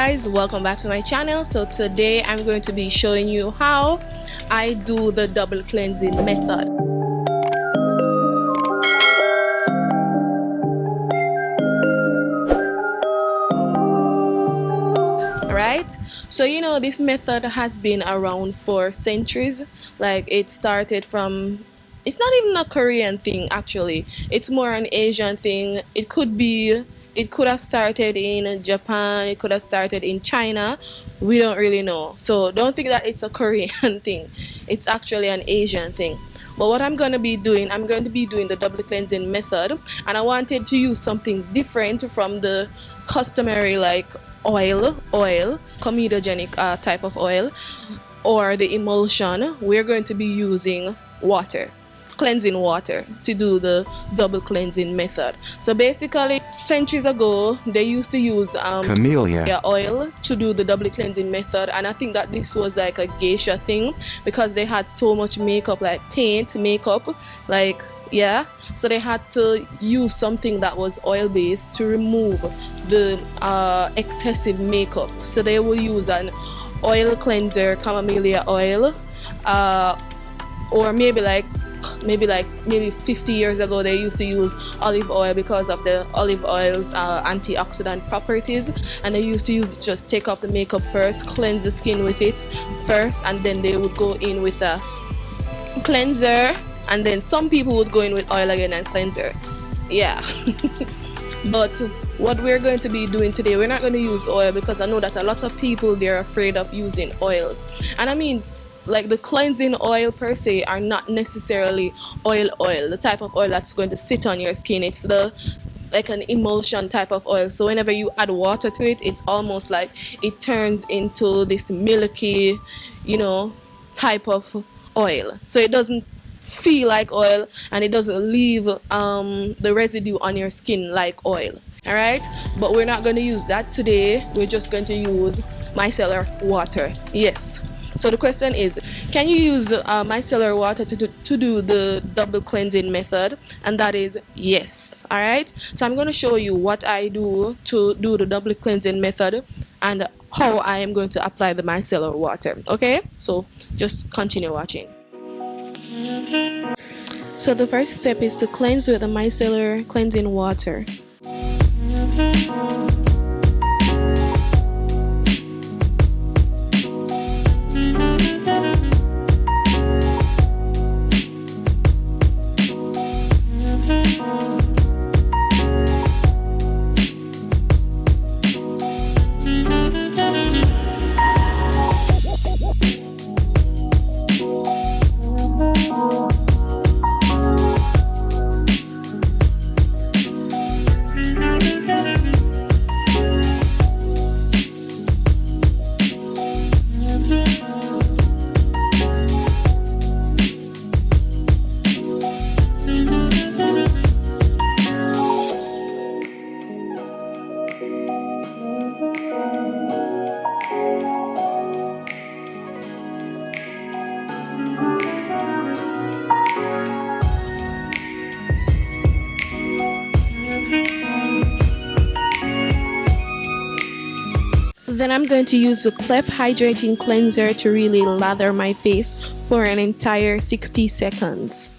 guys, welcome back to my channel. So today I'm going to be showing you how I do the double cleansing method. Alright, so this method has been around for centuries. Like, it started from, it's not even a Korean thing actually, it's more an Asian thing. It could have started in Japan, it could have started in China, we don't really know. So don't think that it's a Korean thing, it's actually an Asian thing. But what I'm going to be doing the double cleansing method, and I wanted to use something different from the customary like oil, comedogenic type of oil, or the emulsion. We're going to be using water, cleansing water, to do the double cleansing method. So basically, centuries ago they used to use camellia oil to do the double cleansing method, and I think that this was like a geisha thing because they had so much makeup, like paint, makeup, like so they had to use something that was oil based to remove the excessive makeup. So they would use an oil cleanser, camellia oil, or maybe 50 years ago they used to use olive oil because of the olive oil's antioxidant properties, and they used to just take off the makeup first, cleanse the skin with it first, and then they would go in with a cleanser, and then some people would go in with oil again and cleanser. But what we're going to be doing today, we're not going to use oil because I know that a lot of people, they're afraid of using oils. And I mean, like, the cleansing oil per se are not necessarily oil, the type of oil that's going to sit on your skin. It's like an emulsion type of oil. So whenever you add water to it, it's almost like it turns into this milky, type of oil. So it doesn't feel like oil, and it doesn't leave the residue on your skin like oil. Alright, but we're not going to use that today. We're just going to use micellar water. Yes. So the question is, can you use micellar water to do the double cleansing method? And that is yes. Alright, so I'm going to show you what I do to do the double cleansing method and how I am going to apply the micellar water. Okay, so just continue watching. So the first step is to cleanse with the micellar cleansing water. Then I'm going to use the CLEF hydrating cleanser to really lather my face for an entire 60 seconds.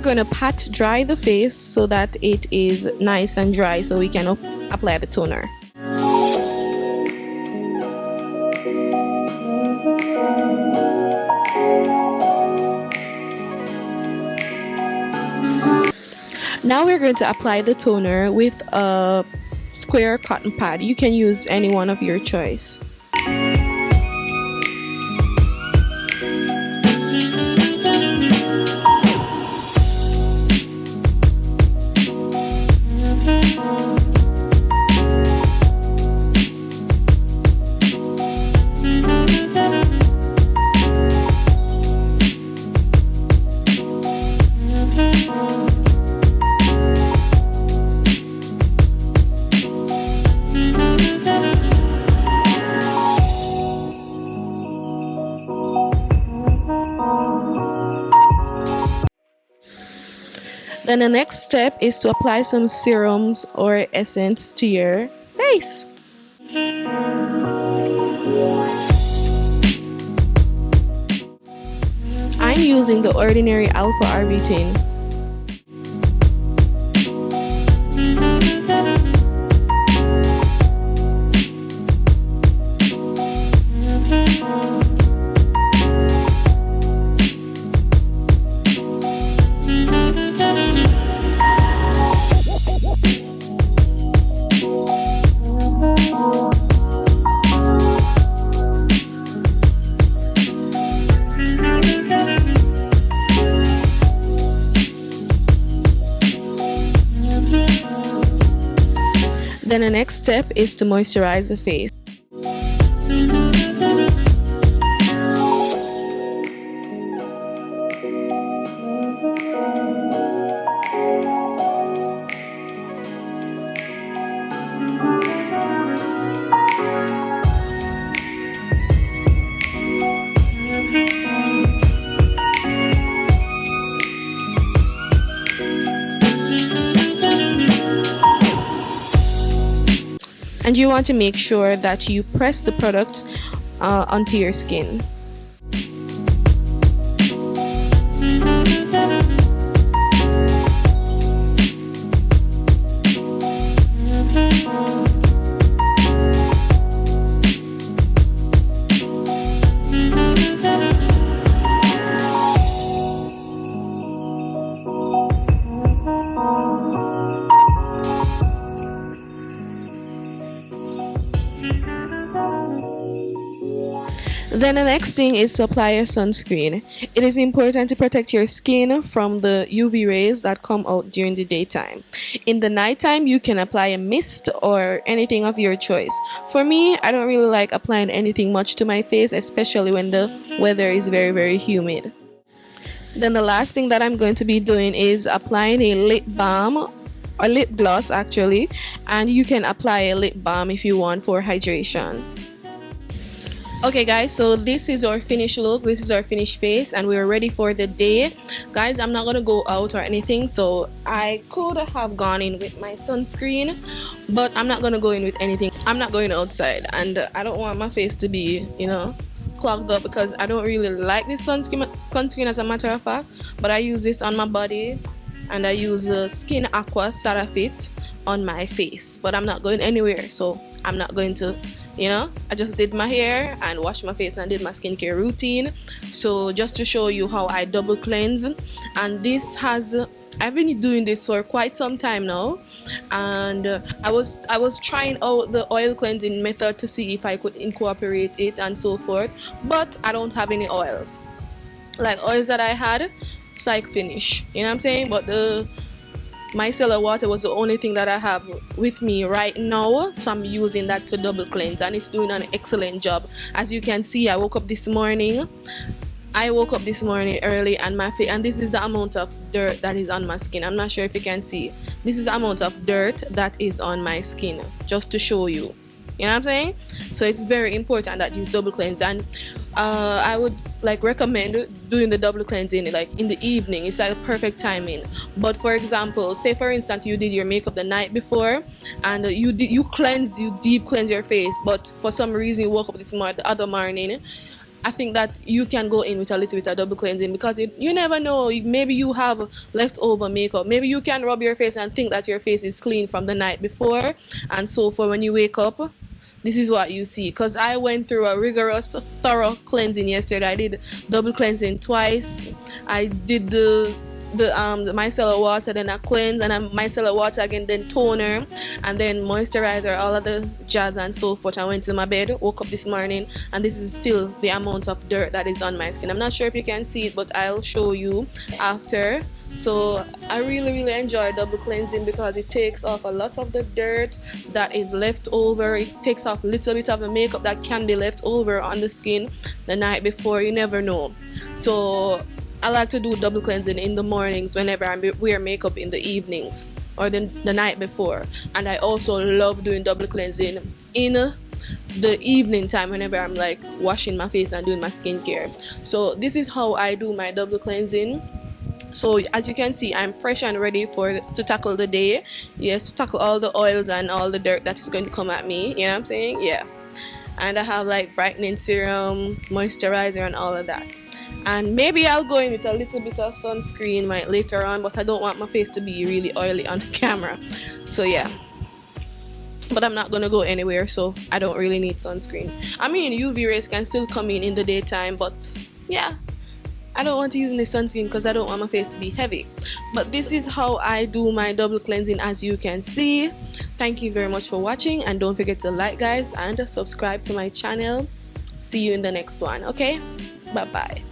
going to pat dry the face so that it is nice and dry so we can apply the toner. Now we're going to apply the toner with a square cotton pad. You can use any one of your choice. Then the next step is to apply some serums or essence to your face. I'm using the Ordinary Alpha Arbutin. Then the next step is to moisturize the face. And you want to make sure that you press the product onto your skin. Then the next thing is to apply a sunscreen. It is important to protect your skin from the UV rays that come out during the daytime. In the nighttime, you can apply a mist or anything of your choice. For me, I don't really like applying anything much to my face, especially when the weather is very, very humid. Then the last thing that I'm going to be doing is applying a lip balm, a lip gloss actually, and you can apply a lip balm if you want for hydration. Okay guys, so this is our finished look, this is our finished face, and we're ready for the day. Guys, I'm not gonna go out or anything, so I could have gone in with my sunscreen, but I'm not gonna go in with anything. I'm not going outside, and I don't want my face to be, you know, clogged up, because I don't really like this sunscreen as a matter of fact. But I use this on my body, and I use the Skin Aqua CeraVe on my face, but I'm not going anywhere, so I'm not going to, you know, I just did my hair and washed my face and did my skincare routine. So just to show you how I double cleanse, and this has I've been doing this for quite some time now, and I was trying out the oil cleansing method to see if I could incorporate it and so forth, but I don't have any oils. Like oils that I had, it's like finish, you know what I'm saying? But the micellar water was the only thing that I have with me right now, so I'm using that to double cleanse, and it's doing an excellent job. As you can see, I woke up this morning early, and my face, and this is the amount of dirt that is on my skin. I'm not sure if you can see. This is the amount of dirt that is on my skin, just to show you. You know what I'm saying? So it's very important that you double cleanse, and I would like recommend doing the double cleansing like in the evening. It's like perfect timing. But for example, say for instance you did your makeup the night before, and you deep cleanse your face, but for some reason you woke up the other morning I think that you can go in with a little bit of double cleansing, because you never know, maybe you have leftover makeup. Maybe you can rub your face and think that your face is clean from the night before, and so for when you wake up, this is what you see. Because I went through a rigorous, thorough cleansing yesterday. I did double cleansing twice. I did the micellar water, then I cleanse, and then micellar water again, then toner, and then moisturizer, all of the jazz and so forth. I went to my bed, woke up this morning, and this is still the amount of dirt that is on my skin. I'm not sure if you can see it, but I'll show you after. So I really enjoy double cleansing because it takes off a lot of the dirt that is left over. It takes off a little bit of the makeup that can be left over on the skin the night before. You never know. So I like to do double cleansing in the mornings whenever I wear makeup in the evenings or the night before. And I also love doing double cleansing in the evening time whenever I'm like washing my face and doing my skincare. So this is how I do my double cleansing. So as you can see, I'm fresh and ready to tackle the day. Yes, to tackle all the oils and all the dirt that is going to come at me. You know what I'm saying? Yeah. And I have like brightening serum, moisturizer, and all of that. And maybe I'll go in with a little bit of sunscreen later on, but I don't want my face to be really oily on the camera. So yeah. But I'm not gonna go anywhere, so I don't really need sunscreen. I mean, UV rays can still come in the daytime, but yeah, I don't want to use any sunscreen because I don't want my face to be heavy. But this is how I do my double cleansing, as you can see. Thank you very much for watching, and don't forget to like, guys, and subscribe to my channel. See you in the next one. Okay, bye bye.